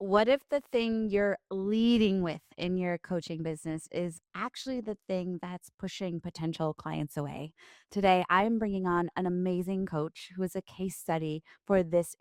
What if the thing you're leading with in your coaching business is actually the thing that's pushing potential clients away? Today, I'm bringing on an amazing coach who is a case study for this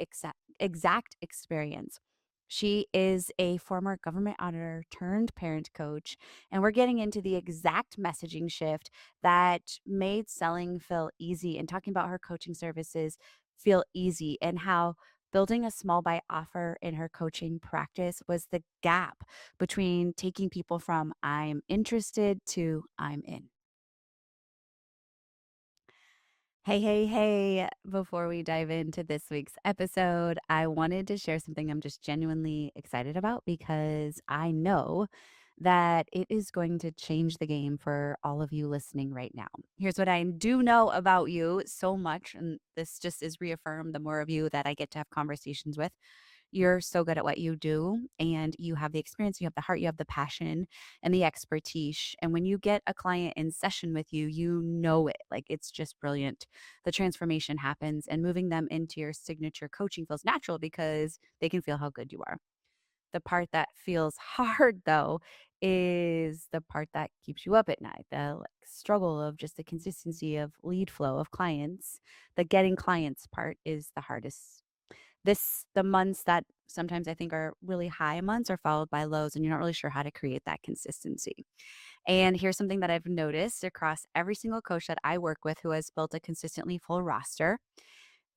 exact experience. She is a former government auditor turned parent coach, and we're getting into the exact messaging shift that made selling feel easy and talking about her coaching services feel easy and how building a small bite offer in her coaching practice was the gap between taking people from I'm interested to I'm in. Hey, hey, hey. Before we dive into this week's episode, I wanted to share something I'm just genuinely excited about because I know that it is going to change the game for all of you listening right now. Here's what I do know about you so much, and this just is reaffirmed the more of you that I get to have conversations with. You're so good at what you do, and you have the experience, you have the heart, you have the passion and the expertise. And when you get a client in session with you, you know it. Like it's just brilliant. The transformation happens, and moving them into your signature coaching feels natural because they can feel how good you are. The part that feels hard, though, is the part that keeps you up at night. The struggle of just the consistency of lead flow of clients. The getting clients part is the hardest. The months that sometimes I think are really high months are followed by lows, and you're not really sure how to create that consistency. And here's something that I've noticed across every single coach that I work with who has built a consistently full roster.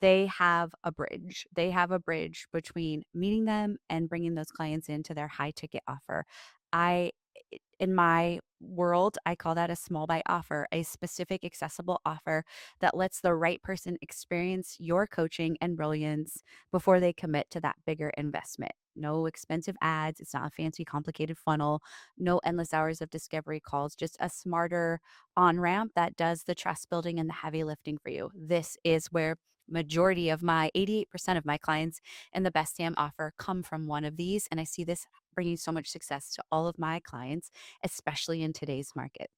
They have a bridge. They have a bridge between meeting them and bringing those clients into their high ticket offer. I in my world, I call that a small bite offer, a specific accessible offer that lets the right person experience your coaching and brilliance before they commit to that bigger investment. No expensive ads, it's not a fancy complicated funnel, no endless hours of discovery calls, just a smarter on-ramp that does the trust building and the heavy lifting for you. This is where majority of my 88% of my clients in the best damn offer come from one of these, and I see this bringing so much success to all of my clients, especially in today's market.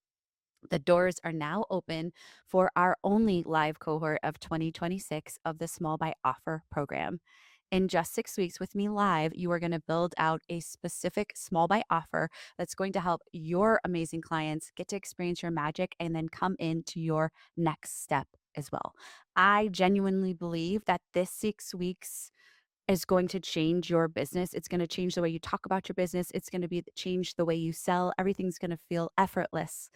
The doors are now open for our only live cohort of 2026 of the Small by Offer program. In just 6 weeks with me live, you are going to build out a specific small by offer that's going to help your amazing clients get to experience your magic and then come into your next step as well. I genuinely believe that this 6 weeks is going to change your business. It's going to change the way you talk about your business. It's going to be change the way you sell. Everything's going to feel effortless.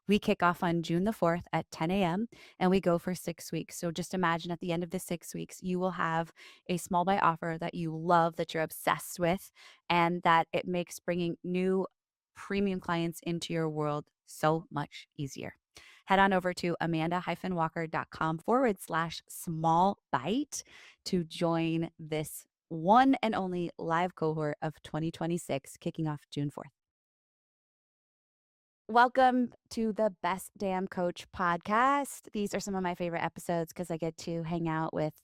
We kick off on June the 4th at 10 a.m. and we go for 6 weeks. So just imagine at the end of the 6 weeks, you will have a small buy offer that you love, that you're obsessed with, and that it makes bringing new premium clients into your world so much easier. Head on over to amanda-walker.com/small bite to join this one and only live cohort of 2026 kicking off June 4th. Welcome to the Best Damn Coach podcast. These are some of my favorite episodes because I get to hang out with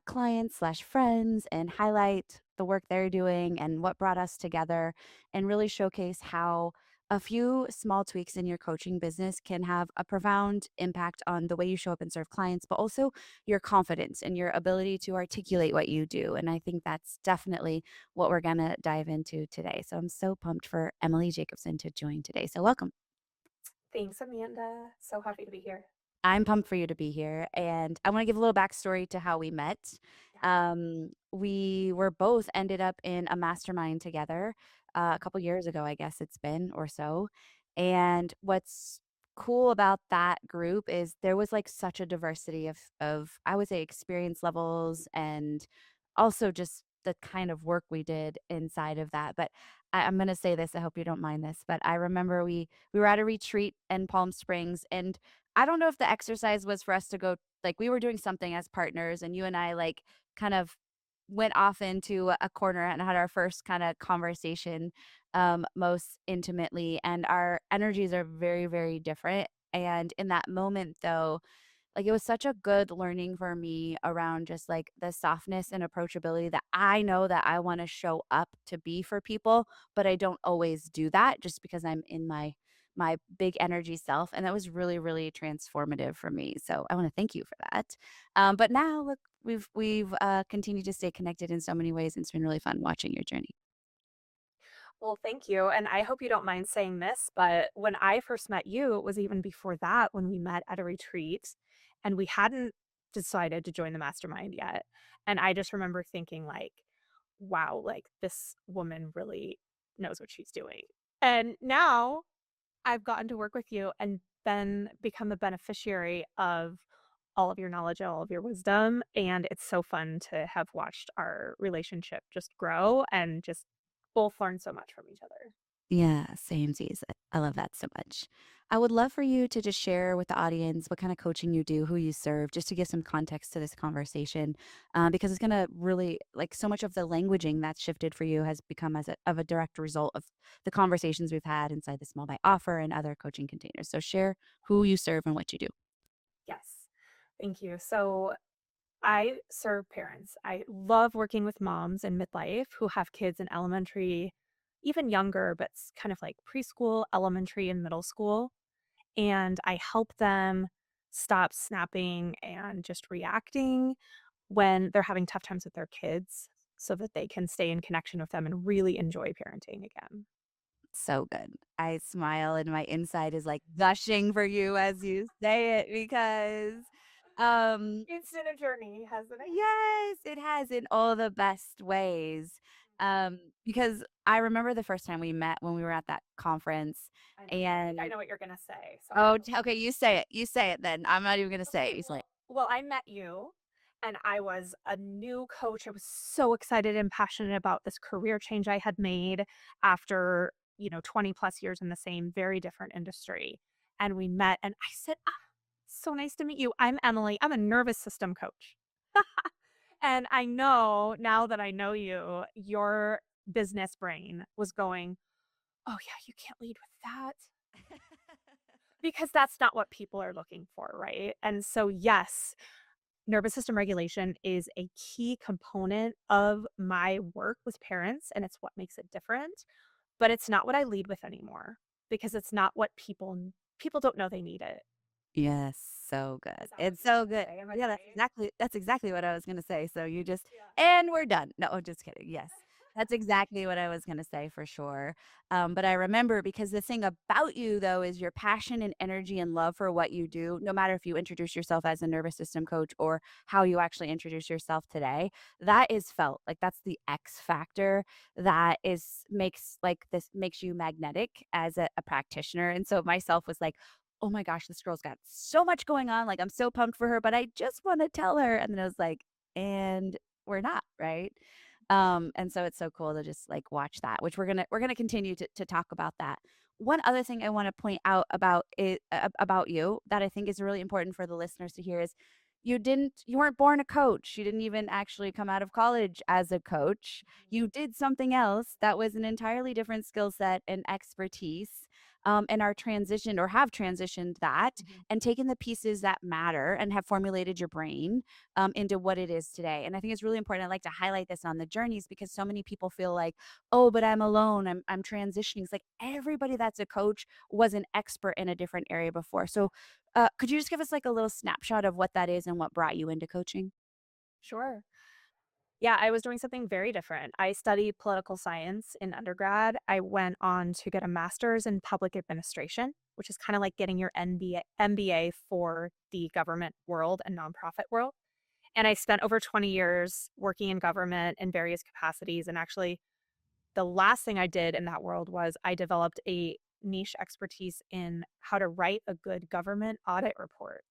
clients/friends and highlight the work they're doing and what brought us together and really showcase how a few small tweaks in your coaching business can have a profound impact on the way you show up and serve clients, but also your confidence and your ability to articulate what you do. And I think that's definitely what we're going to dive into today. So I'm so pumped for Emily Jacobson to join today. So welcome. Thanks, Amanda. So happy to be here. I'm pumped for you to be here. And I want to give a little backstory to how we met. Yeah. We were both ended up in a mastermind together a couple years ago, I guess it's been or so. And what's cool about that group is there was like such a diversity of I would say experience levels and also just the kind of work we did inside of that. But I'm gonna say this, I hope you don't mind this, but I remember we were at a retreat in Palm Springs, and I don't know if the exercise was for us to go like, we were doing something as partners, and you and I, like, kind of went off into a corner and had our first kinda conversation, most intimately, and our energies are very, very different, and in that moment, though, like, it was such a good learning for me around just, like, the softness and approachability that I know that I wanna show up to be for people, but I don't always do that just because I'm in my big energy self, and that was really, really transformative for me, so I wanna thank you for that. But now, look, we've continued to stay connected in so many ways, and it's been really fun watching your journey. Well, thank you. And I hope you don't mind saying this, but when I first met you, it was even before that when we met at a retreat and we hadn't decided to join the mastermind yet. And I just remember thinking, like, wow, like this woman really knows what she's doing. And now I've gotten to work with you and then become a beneficiary of all of your knowledge and all of your wisdom. And it's so fun to have watched our relationship just grow and just both learn so much from each other. Yeah, samesies. I love that so much. I would love for you to just share with the audience what kind of coaching you do, who you serve, just to give some context to this conversation, because it's going to really, like, so much of the languaging that's shifted for you has become of a direct result of the conversations we've had inside the Small by Offer and other coaching containers. So share who you serve and what you do. Yes. Thank you. So I serve parents. I love working with moms in midlife who have kids in elementary, even younger, but kind of like preschool, elementary, and middle school. And I help them stop snapping and just reacting when they're having tough times with their kids so that they can stay in connection with them and really enjoy parenting again. So good. I smile and my inside is like gushing for you as you say it because um It's been a journey, hasn't it? yes, it has in all the best ways. Because I remember the first time we met when we were at that conference I think I and know what you're gonna say, so I'm oh, gonna okay, you say it. You say it then. I'm not even gonna say okay, it. He's like, I met you, and I was a new coach. I was so excited and passionate about this career change I had made after, 20 plus years in the same very different industry. And we met, and I said, "Ah, so nice to meet you. I'm Emily. I'm a nervous system coach." And I know now that I know you, your business brain was going, "Oh, yeah, you can't lead with that." Because that's not what people are looking for, right? And so, yes, nervous system regulation is a key component of my work with parents, and it's what makes it different, but it's not what I lead with anymore because it's not what people don't know they need it. yes, so good. Is that what It's you were so gonna good. say? Am I Yeah, right? that's exactly what I was gonna say. So you just Yeah. and we're done. No, I'm just kidding. Yes. That's exactly what I was gonna say for sure. But I remember because the thing about you though is your passion and energy and love for what you do, no matter if you introduce yourself as a nervous system coach or how you actually introduce yourself today, that is felt. Like that's the X factor that is makes like this makes you magnetic as a practitioner. And so myself was like, oh my gosh, this girl's got so much going on. Like, I'm so pumped for her, but I just want to tell her. And then I was like, and we're not, right? And so it's so cool to just like watch that, which we're gonna continue to talk about that. One other thing I want to point out about it about you that I think is really important for the listeners to hear is you weren't born a coach. You didn't even actually come out of college as a coach. You did something else that was an entirely different skill set and expertise, and are transitioned or have transitioned that Mhm. and taken the pieces that matter and have formulated your brain into what it is today. And I think it's really important. I like to highlight this on the journeys because so many people feel like, oh, but I'm alone. I'm transitioning. It's like everybody that's a coach was an expert in a different area before. So, could you just give us like a little snapshot of what that is and what brought you into coaching? Sure. Yeah, I was doing something very different. I studied political science in undergrad. I went on to get a master's in public administration, which is kind of like getting your MBA for the government world and nonprofit world. And I spent over 20 years working in government in various capacities. And actually, the last thing I did in that world was I developed a niche expertise in how to write a good government audit report.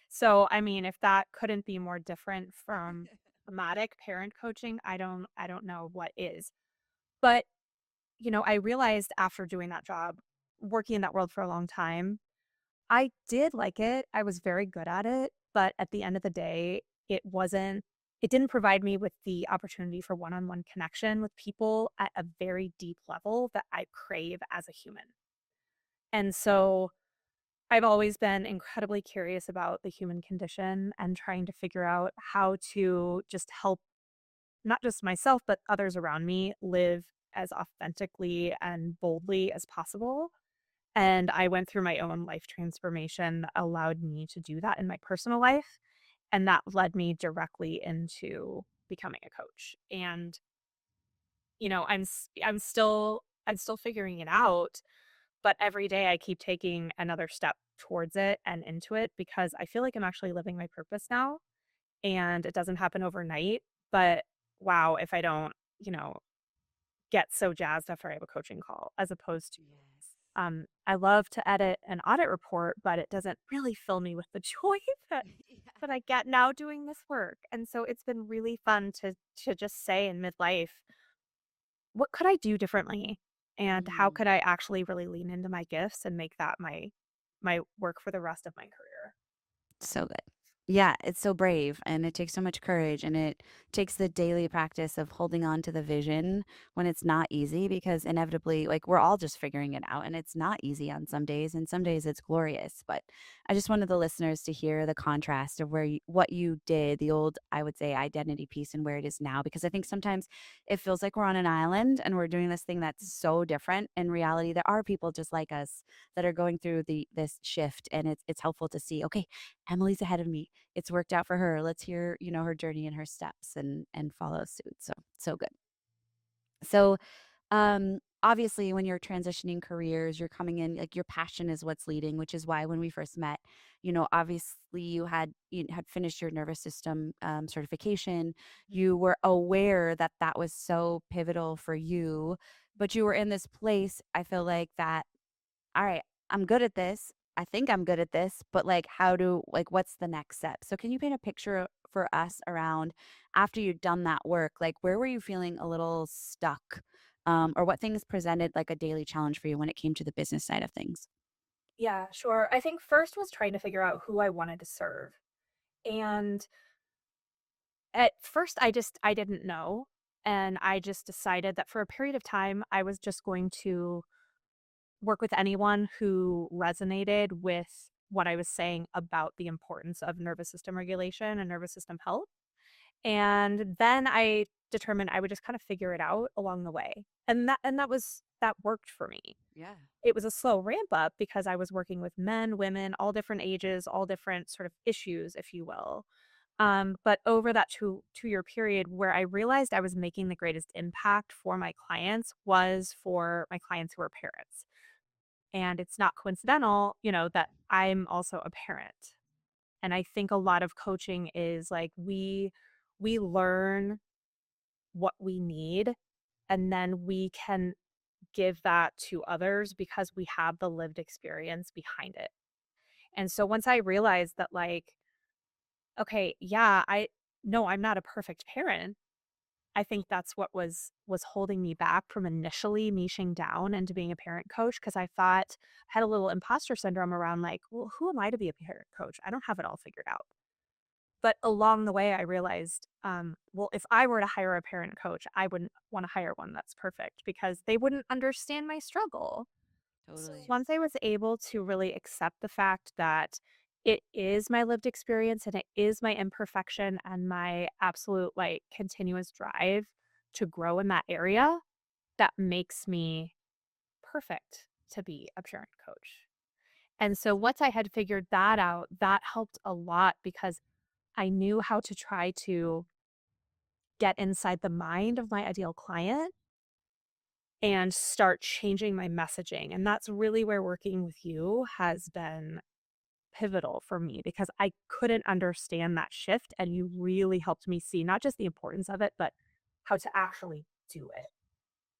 So, I mean, if that couldn't be more different from somatic parent coaching, I don't know what is. But, I realized after doing that job, working in that world for a long time, I did like it. I was very good at it, but at the end of the day, it didn't provide me with the opportunity for one-on-one connection with people at a very deep level that I crave as a human. And so I've always been incredibly curious about the human condition and trying to figure out how to just help not just myself, but others around me live as authentically and boldly as possible. And I went through my own life transformation that allowed me to do that in my personal life. And that led me directly into becoming a coach. And I'm still figuring it out, but every day I keep taking another step towards it and into it because I feel like I'm actually living my purpose now, and it doesn't happen overnight, but wow, if I don't, you know, get so jazzed after I have a coaching call as opposed to Yes. I love to edit an audit report, but it doesn't really fill me with the joy that Yeah. that I get now doing this work. And so it's been really fun to just say in midlife, what could I do differently? And how Mm. could I actually really lean into my gifts and make that my work for the rest of my career? So good. Yeah, it's so brave and it takes so much courage and it takes the daily practice of holding on to the vision when it's not easy because inevitably like we're all just figuring it out and it's not easy on some days and some days it's glorious. But I just wanted the listeners to hear the contrast of what you did, the old I would say identity piece and where it is now because I think sometimes it feels like we're on an island and we're doing this thing that's so different. In reality, there are people just like us that are going through this shift and it's helpful to see, okay, Emily's ahead of me. It's worked out for her. Let's hear, her journey and her steps and follow suit. So so good. So obviously when you're transitioning careers, you're coming in like your passion is what's leading, which is why when we first met, obviously you had finished your nervous system certification. You were aware that that was so pivotal for you, but you were in this place, I feel like that all right, I'm good at this. I think I'm good at this, but what's the next step? So can you paint a picture for us around after you'd done that work? Like where were you feeling a little stuck? Or what things presented like a daily challenge for you when it came to the business side of things? Yeah, sure. I think first was trying to figure out who I wanted to serve. And at first I didn't know, and I just decided that for a period of time I was just going to work with anyone who resonated with what I was saying about the importance of nervous system regulation and nervous system health. And then I determined I would just kind of figure it out along the way. And that worked for me. Yeah. It was a slow ramp up because I was working with men, women, all different ages, all different sort of issues, if you will. But over that two-year period where I realized I was making the greatest impact for my clients was for my clients who are parents. And it's not coincidental, that I'm also a parent. And I think a lot of coaching is like we learn what we need and then we can give that to others because we have the lived experience behind it. And so once I realized that like, okay, yeah, I no, I'm not a perfect parent. I think that's what was holding me back from initially niching down into being a parent coach because I thought I had a little imposter syndrome around like, well, who am I to be a parent coach? I don't have it all figured out. But along the way, I realized, well, if I were to hire a parent coach, I wouldn't want to hire one that's perfect because they wouldn't understand my struggle. So Totally. once I was able to really accept the fact that it is my lived experience and it is my imperfection and my absolute like continuous drive to grow in that area, that makes me perfect to be a parent coach. And so once I had figured that out, that helped a lot because I knew how to try to get inside the mind of my ideal client and start changing my messaging. And that's really where working with you has been pivotal for me because I couldn't understand that shift. And you really helped me see not just the importance of it, but how to actually do it.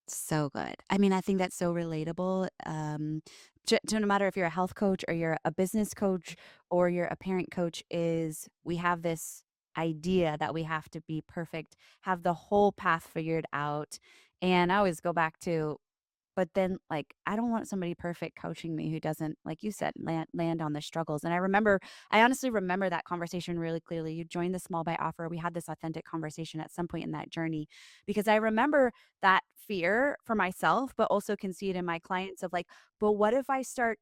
So good. I mean, I think that's so relatable. To no matter if you're a health coach or you're a business coach or you're a parent coach, is we have this idea that we have to be perfect, have the whole path figured out. And I always go back to but then, like, I don't want somebody perfect coaching me who doesn't, like you said, land on the struggles. And I honestly remember that conversation really clearly. You joined the small bite offer. We had this authentic conversation at some point in that journey because I remember that fear for myself, but also can see it in my clients of like, but what if I start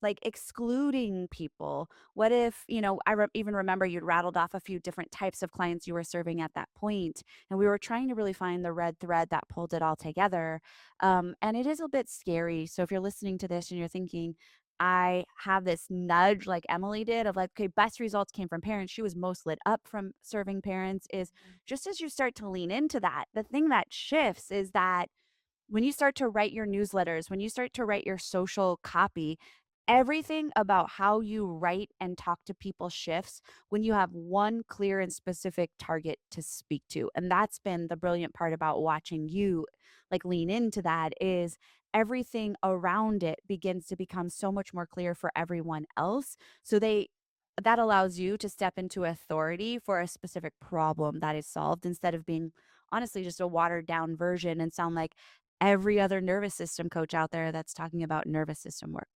like excluding people? What if, even remember you'd rattled off a few different types of clients you were serving at that point, and we were trying to really find the red thread that pulled it all together. And it is a bit scary. So if you're listening to this and you're thinking, I have this nudge like Emily did of like, okay, best results came from parents. She was most lit up from serving parents. Is just as you start to lean into that, the thing that shifts is that when you start to write your newsletters, when you start to write your social copy, everything about how you write and talk to people shifts when you have one clear and specific target to speak to. And that's been the brilliant part about watching you like lean into that is everything around it begins to become so much more clear for everyone else. So they that allows you to step into authority for a specific problem that is solved instead of being honestly just a watered down version and sound like every other nervous system coach out there that's talking about nervous system work.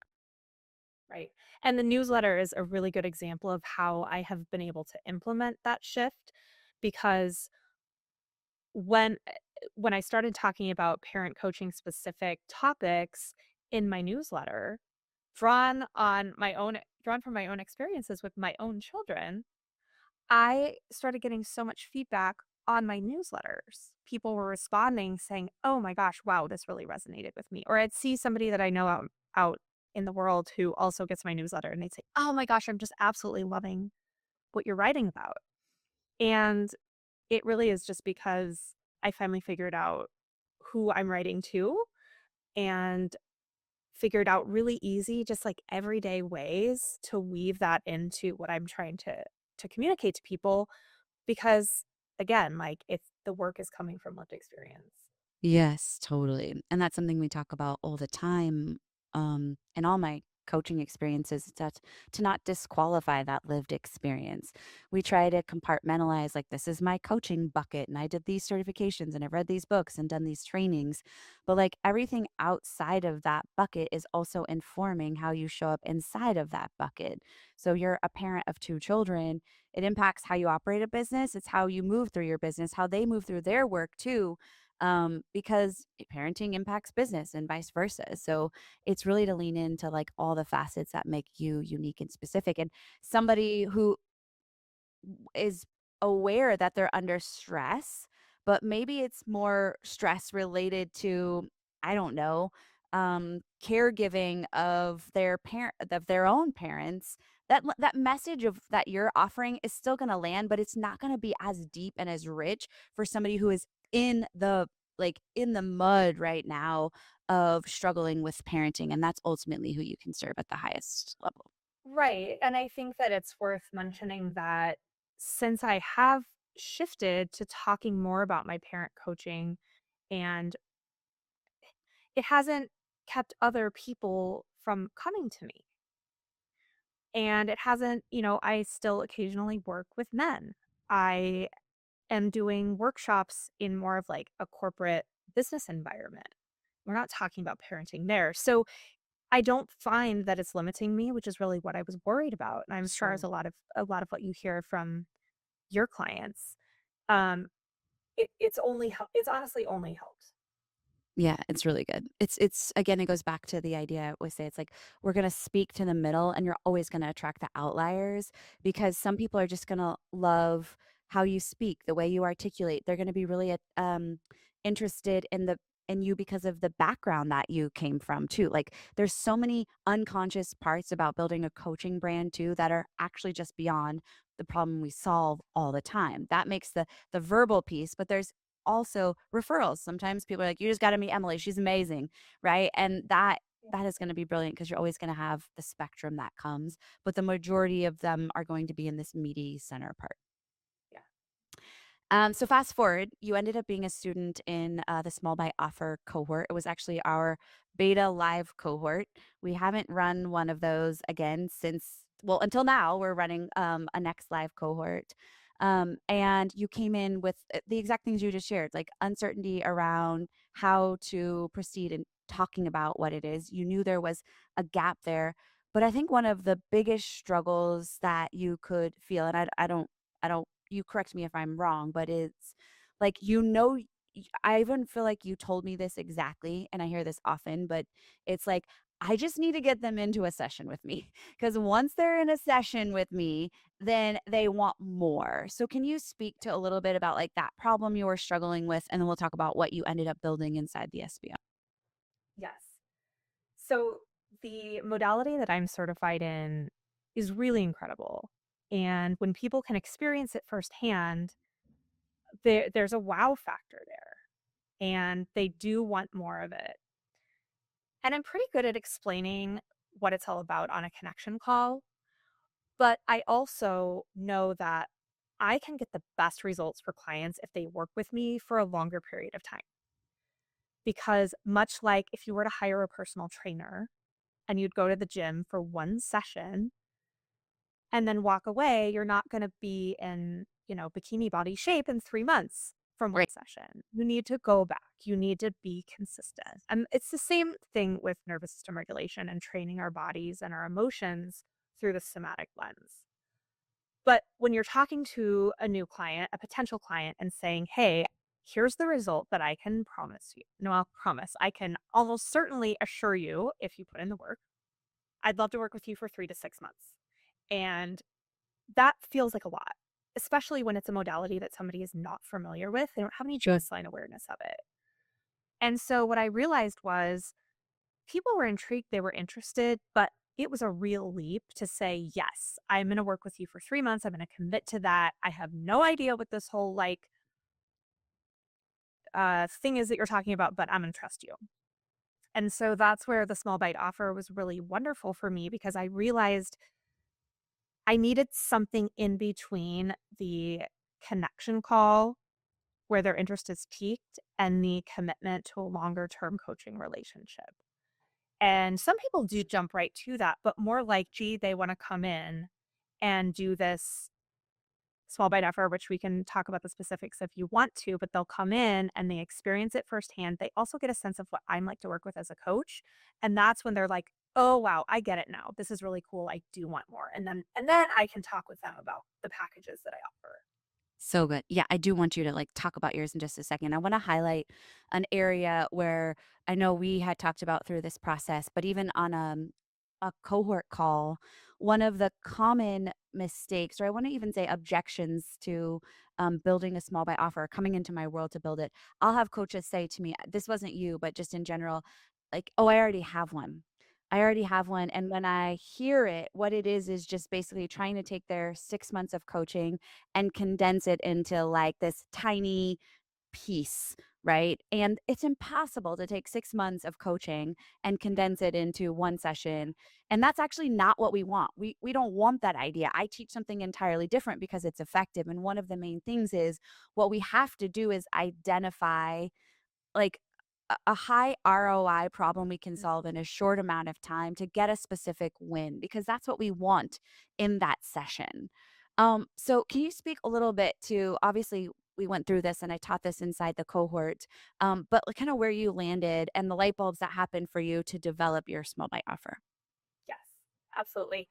Right. And the newsletter is a really good example of how I have been able to implement that shift because when when I started talking about parent coaching specific topics in my newsletter, drawn from my own experiences with my own children, I started getting so much feedback on my newsletters. People were responding saying, "Oh my gosh, wow, this really resonated with me." Or I'd see somebody that I know out in the world who also gets my newsletter and they'd say, "Oh my gosh, I'm just absolutely loving what you're writing about." And it really is just because I finally figured out who I'm writing to and figured out really easy, just like everyday ways to weave that into what I'm trying to communicate to people because again, like if the work is coming from lived experience. Yes, totally. And that's something we talk about all the time in all my coaching experiences is that to not disqualify that lived experience. We try to compartmentalize like this is my coaching bucket and I did these certifications and I've read these books and done these trainings. But like everything outside of that bucket is also informing how you show up inside of that bucket. So you're a parent of two children, it impacts how you operate a business, it's how you move through your business, how they move through their work too because parenting impacts business and vice versa. So it's really to lean into like all the facets that make you unique and specific. And somebody who is aware that they're under stress, but maybe it's more stress related to, I don't know, caregiving of their own parents. That message of that you're offering is still going to land, but it's not going to be as deep and as rich for somebody who is in the in the mud right now of struggling with parenting, and that's ultimately who you can serve at the highest level. Right. And I think that it's worth mentioning that since I have shifted to talking more about my parent coaching and it hasn't kept other people from coming to me. And it hasn't, I still occasionally work with men. I am doing workshops in more of like a corporate business environment. We're not talking about parenting there. So I don't find that it's limiting me, which is really what I was worried about. And I'm sure as Sure. a lot of what you hear from your clients. Um, it's honestly only helped. Yeah, it's really good. It's again, it goes back to the idea I always say it's like we're gonna speak to the middle and you're always gonna attract the outliers because some people are just gonna love how you speak, the way you articulate. They're gonna be really interested in you because of the background that you came from too. Like there's so many unconscious parts about building a coaching brand too that are actually just beyond the problem we solve all the time. That makes the verbal piece, but there's also referrals. Sometimes people are like, "You just gotta meet Emily, she's amazing," right? And that is gonna be brilliant because 'cause you're always gonna have the spectrum that comes, but the majority of them are going to be in this meaty center part. Yeah. So fast forward, you ended up being a student in the small by offer cohort. It was actually our beta live cohort. We haven't run one of those again since, well, until now. We're running a next live cohort. And you came in with the exact things you just shared, like uncertainty around how to proceed in talking about what it is. You knew there was a gap there. But I think one of the biggest struggles that you could feel, and I don't you correct me if I'm wrong, but it's like, I even feel like you told me this exactly, and I hear this often, but it's like, I just need to get them into a session with me because once they're in a session with me, then they want more. So, can you speak to a little bit about like that problem you were struggling with? And then we'll talk about what you ended up building inside the SBO. Yes. So the modality that I'm certified in is really incredible. And when people can experience it firsthand, there's a wow factor there and they do want more of it. And I'm pretty good at explaining what it's all about on a connection call. But I also know that I can get the best results for clients if they work with me for a longer period of time. Because much like if you were to hire a personal trainer and you'd go to the gym for one session and then walk away, you're not going to be in, bikini body shape in 3 months from Right. one session. You need to go back. You need to be consistent. And it's the same thing with nervous system regulation and training our bodies and our emotions through the somatic lens. But when you're talking to a new client, a potential client, and saying, hey, here's the result that I can promise you. No, I'll promise. I can almost certainly assure you if you put in the work. I'd love to work with you for 3 to 6 months. And that feels like a lot, especially when it's a modality that somebody is not familiar with. They don't have any baseline awareness of it. And so what I realized was people were intrigued, they were interested, but it was a real leap to say, yes, I'm going to work with you for 3 months. I'm going to commit to that. I have no idea what this whole thing is that you're talking about, but I'm going to trust you. And so that's where the small bite offer was really wonderful for me because I realized I needed something in between the connection call where their interest is piqued and the commitment to a longer term coaching relationship. And some people do jump right to that, but more like, gee, they want to come in and do this small bite offer, which we can talk about the specifics if you want to, but they'll come in and they experience it firsthand. They also get a sense of what I'm like to work with as a coach. And that's when they're like, oh wow, I get it now. This is really cool. I do want more. And then I can talk with them about the packages that I offer. So good. Yeah, I do want you to like talk about yours in just a second. I want to highlight an area where I know we had talked about through this process, but even on a cohort call, one of the common mistakes, or I want to even say objections to building a small buy offer, coming into my world to build it, I'll have coaches say to me, this wasn't you, but just in general, like, oh, I already have one. I already have one. And when I hear it, what it is just basically trying to take their 6 months of coaching and condense it into like this tiny piece, right? And it's impossible to take 6 months of coaching and condense it into one session. And that's actually not what we want. We don't want that idea. I teach something entirely different because it's effective. And one of the main things is what we have to do is identify like a high ROI problem we can solve in a short amount of time to get a specific win because that's what we want in that session. So can you speak a little bit to obviously we went through this and I taught this inside the cohort, but kind of where you landed and the light bulbs that happened for you to develop your small bite offer. Yes, absolutely.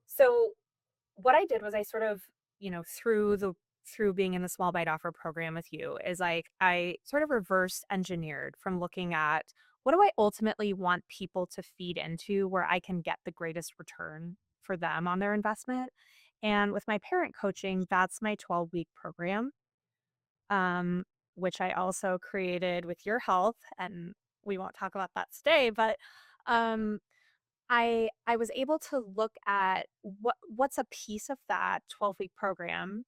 So what I did was I sort of, through being in the small bite offer program with you is like I sort of reverse engineered from looking at what do I ultimately want people to feed into where I can get the greatest return for them on their investment. And with my parent coaching, that's my 12-week program, um, which I also created with your help. And we won't talk about that today, but um, I was able to look at what's a piece of that 12-week program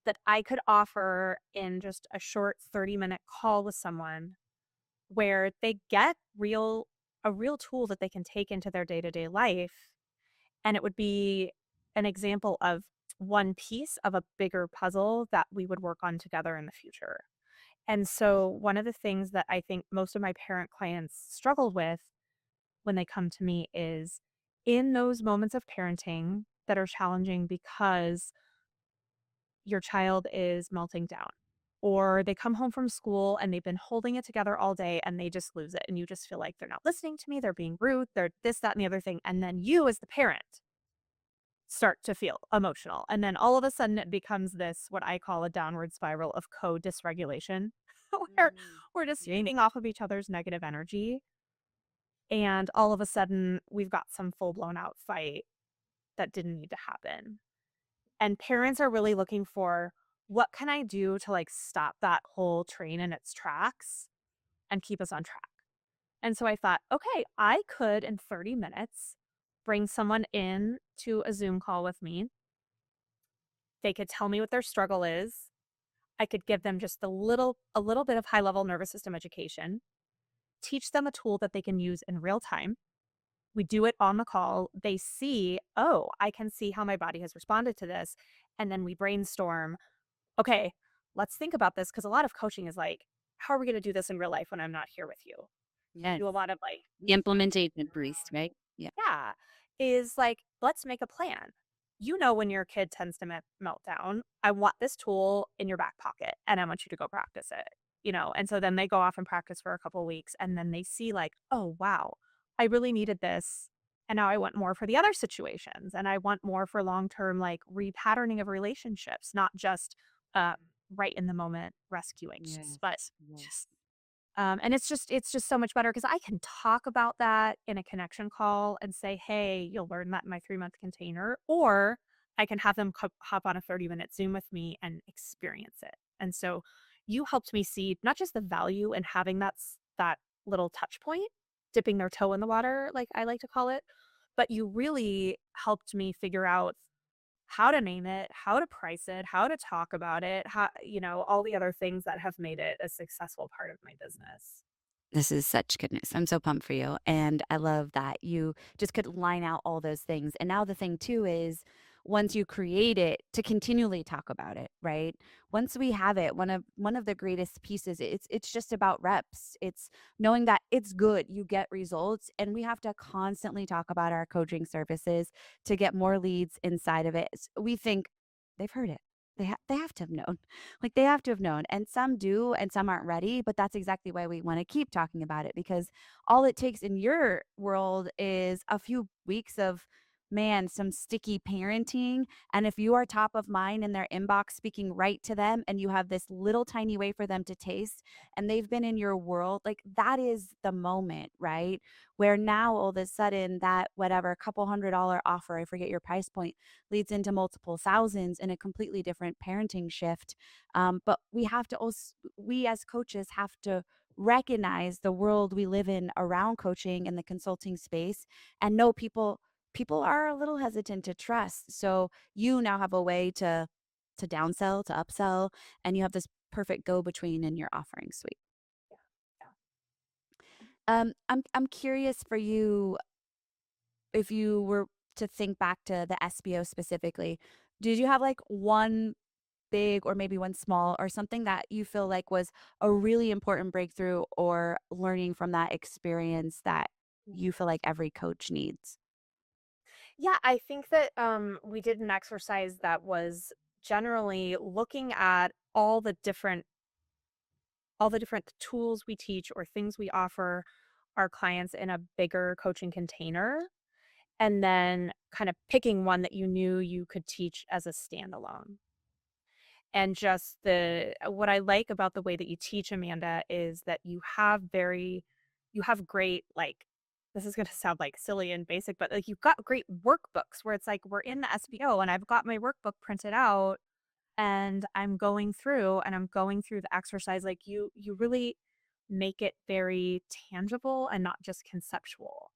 that I could offer in just a short 30-minute call with someone where they get a real tool that they can take into their day-to-day life, and it would be an example of one piece of a bigger puzzle that we would work on together in the future. And so one of the things that I think most of my parent clients struggle with when they come to me is in those moments of parenting that are challenging because your child is melting down, or they come home from school and they've been holding it together all day and they just lose it. And you just feel like they're not listening to me, they're being rude, they're this, that, and the other thing. And then you, as the parent, start to feel emotional. And then all of a sudden it becomes this, what I call a downward spiral of co dysregulation, where Mm, we're just mhm. feeding off of each other's negative energy. And all of a sudden, we've got some full blown out fight that didn't need to happen. And parents are really looking for what can I do to like stop that whole train in its tracks and keep us on track? And so I thought, okay, I could in 30 minutes bring someone in to a Zoom call with me. They could tell me what their struggle is. I could give them just a little bit of high level nervous system education, teach them a tool that they can use in real time. We do it on the call. They see, oh, I can see how my body has responded to this. And then we brainstorm, okay, let's think about this. Cause a lot of coaching is like, how are we going to do this in real life when I'm not here with you? We Yes. do a lot of like, The implementation priest, right? Yeah. yeah, is like, let's make a plan. You know, when your kid tends to meltdown, I want this tool in your back pocket and I want you to go practice it, And so then they go off and practice for a couple weeks and then they see, like, oh, wow, I really needed this. And now I want more for the other situations. And I want more for long term, like repatterning of relationships, not just um, right in the moment rescuings, Yes. but Yes. just and it's just so much better because I can talk about that in a connection call and say, "Hey, you'll learn that in my 3-month container," or I can have them hop on a 30-minute Zoom with me and experience it. And so you helped me see not just the value in having that little touch point, dipping their toe in the water, like I like to call it, but you really helped me figure out how to name it, how to price it, how to talk about it, all the other things that have made it a successful part of my business. This is such goodness. I'm so pumped for you. And I love that you just could line out all those things. And now the thing too is once you create it to continually talk about it, right? Once we have it, one of the greatest pieces, it's just about reps. It's knowing that it's good, you get results, and we have to constantly talk about our coaching services to get more leads inside of it. We think they've heard it. They have to have known. Like, they have to have known, and some do and some aren't ready, but that's exactly why we wanna keep talking about it because all it takes in your world is a few weeks of, man, some sticky parenting, and if you are top of mind in their inbox speaking right to them and you have this little tiny way for them to taste, and they've been in your world, like, that is the moment, right? Where now all of a sudden that whatever couple $100 offer, I forget your price point, leads into multiple thousands in a completely different parenting shift. But we have to also, we as coaches have to recognize the world we live in around coaching and the consulting space and know people are a little hesitant to trust. So you now have a way to downsell, to upsell, and you have this perfect go between in your offering suite. Yeah, yeah. I'm curious for you if you were to think back to the SBO specifically. Did you have like one big or maybe one small or something that you feel like was a really important breakthrough or learning from that experience that you feel like every coach needs? Yeah, I think that we did an exercise that was generally looking at all the different tools we teach or things we offer our clients in a bigger coaching container and then kind of picking one that you knew you could teach as a standalone. And just the what I like about the way that you teach, Amanda, is that you have great, like, this is gonna sound, like, silly and basic, but, like, you've got great workbooks where it's like, we're in the SBO, and I've got my workbook printed out, and I'm going through the exercise, like, you really make it very tangible and not just conceptual.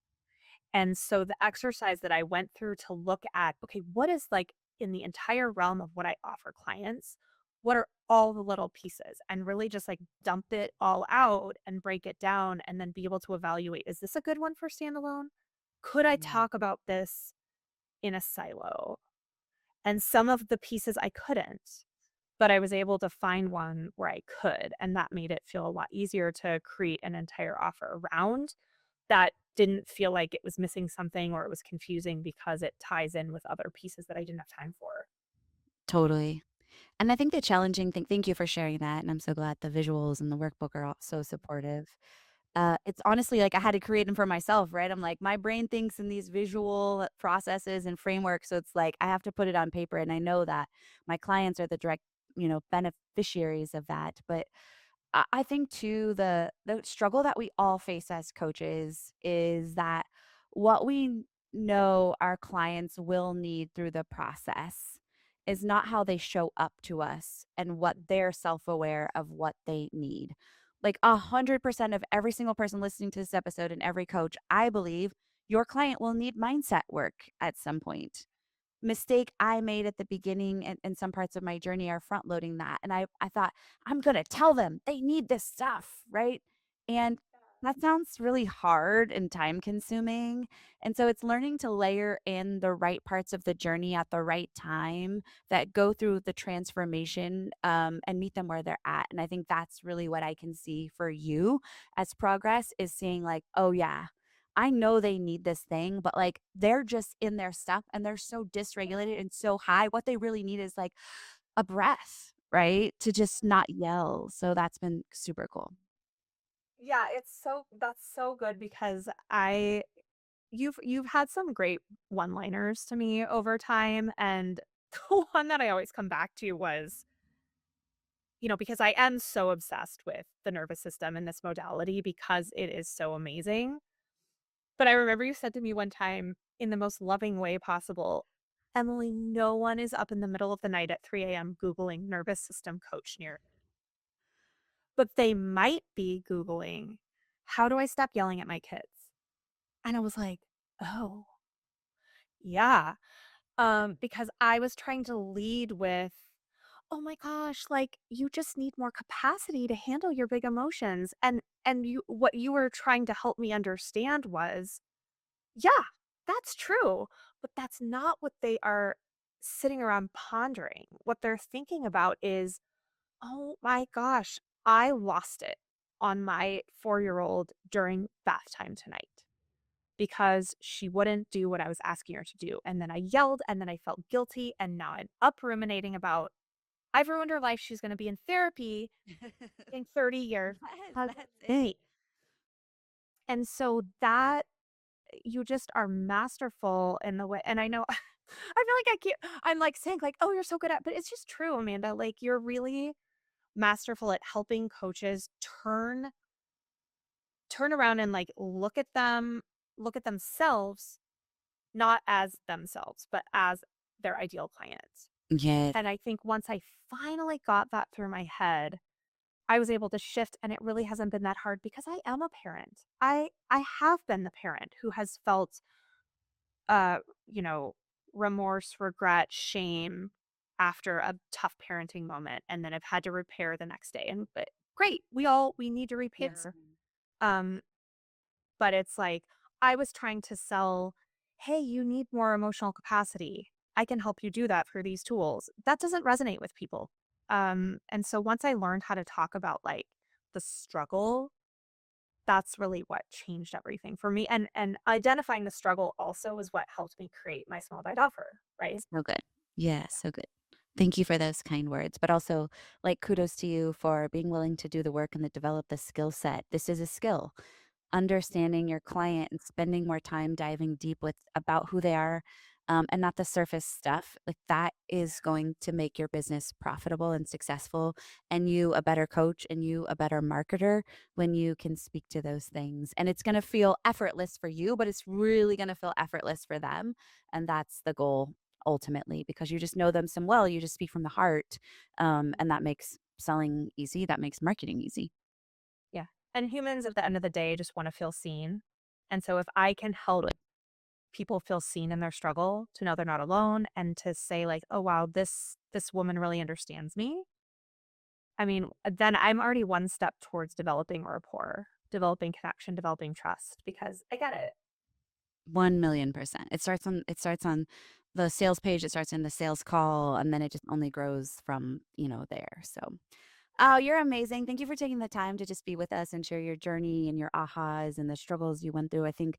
And so the exercise that I went through to look at, okay, what is like in the entire realm of what I offer clients, what are all the little pieces? And really just like dump it all out and break it down and then be able to evaluate, is this a good one for standalone? Could I Yeah. talk about this in a silo? And some of the pieces I couldn't, but I was able to find one where I could. And that made it feel a lot easier to create an entire offer around that didn't feel like it was missing something or it was confusing because it ties in with other pieces that I didn't have time for. Totally. And I think the challenging thing, thank you for sharing that. And I'm so glad the visuals and the workbook are all so supportive. It's honestly like I had to create them for myself, right? I'm like, my brain thinks in these visual processes and frameworks. So it's like I have to put it on paper. And I know that my clients are the direct, beneficiaries of that. But I think too the struggle that we all face as coaches is that what we know our clients will need through the process is not how they show up to us and what they're self-aware of what they need. Like 100% of every single person listening to this episode and every coach, I believe your client will need mindset work at some point. Mistake I made at the beginning and some parts of my journey are front loading that. And I thought, I'm gonna tell them they need this stuff, right? And that sounds really hard and time consuming. And so it's learning to layer in the right parts of the journey at the right time that go through the transformation and meet them where they're at. And I think that's really what I can see for you as progress is seeing like, oh yeah, I know they need this thing, but, like, they're just in their stuff and they're so dysregulated and so high. What they really need is, like, a breath, right? To just not yell. So that's been super cool. Yeah, that's so good because I you've had some great one-liners to me over time, and the one that I always come back to was, because I am so obsessed with the nervous system and this modality because it is so amazing. But I remember you said to me one time in the most loving way possible, "Emily, no one is up in the middle of the night at 3 a.m. Googling nervous system coach near, but they might be Googling, how do I stop yelling at my kids?" And I was like, "Oh, yeah." Because I was trying to lead with, "Oh my gosh, like you just need more capacity to handle your big emotions." And you what you were trying to help me understand was, yeah, that's true, but that's not what they are sitting around pondering. What they're thinking about is, "Oh my gosh, I lost it on my 4-year-old during bath time tonight because she wouldn't do what I was asking her to do. And then I yelled and then I felt guilty. And now I'm up ruminating about, I've ruined her life. She's going to be in therapy in 30 years. Yes, Because that's of it. me." And so that you just are masterful in the way. And I know I feel like I'm like saying like, "Oh, you're so good at," but it's just true, Amanda. Like you're really masterful at helping coaches turn around and like look at themselves not as themselves, but as their ideal client. Yes. And I think once I finally got that through my head, I was able to shift and it really hasn't been that hard because I am a parent. I have been the parent who has felt uh, you know, remorse, regret, shame after a tough parenting moment and then I've had to repair the next day. And but great, we need to Yes. repair. Um But it's like, I was trying to sell, "Hey, you need more emotional capacity. I can help you do that through these tools." That doesn't resonate with people. And so once I learned how to talk about, like, the struggle, that's really what changed everything for me, and identifying the struggle also is what helped me create my small bite offer, right? So good. Yeah, so good. Thank you for those kind words, but also like kudos to you for being willing to do the work and to develop the skill set. This is a skill. Understanding your client and spending more time diving deep with about who they are and not the surface stuff like that is going to make your business profitable and successful and you a better coach and you a better marketer when you can speak to those things and it's going to feel effortless for you but it's really going to feel effortless for them and that's the goal ultimately because you just know them so well you just speak from the heart and that makes selling easy that makes marketing easy. Yeah, and humans at the end of the day just wanna feel seen, and so if I can help people feel seen in their struggle, to know they're not alone, and to say like, "Oh, wow, this woman really understands me." I mean, then I'm already one step towards developing rapport, developing connection, developing trust because I get it. 1,000,000%. It starts on the sales page, it starts in the sales call, and then it just only grows from, there, so oh, you're amazing. Thank you for taking the time to just be with us and share your journey and your ahas and the struggles you went through. I think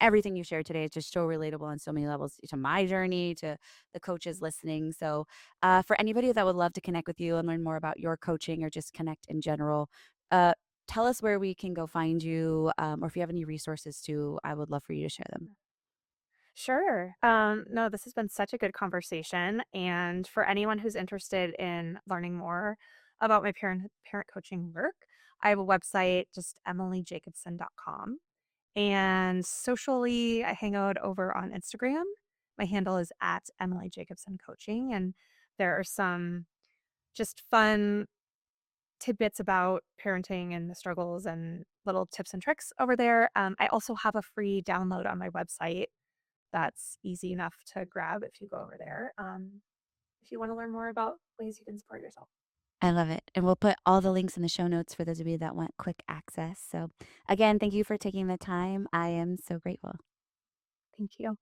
everything you shared today is just so relatable on so many levels to my journey, to the coaches listening. So, for anybody that would love to connect with you and learn more about your coaching or just connect in general, uh, tell us where we can go find you, or if you have any resources too, I would love for you to share them. Sure. No, this has been such a good conversation. And for anyone who's interested in learning more about my parent coaching work, I have a website, just emilyjacobson.com. And socially, I hang out over on Instagram. My handle is at Emily Jacobson Coaching. And there are some just fun tidbits about parenting and the struggles and little tips and tricks over there. I also have a free download on my website that's easy enough to grab if you go over there. If you want to learn more about ways you can support yourself. I love it. And we'll put all the links in the show notes for those of you that want quick access. So, again, thank you for taking the time. I am so grateful. Thank you.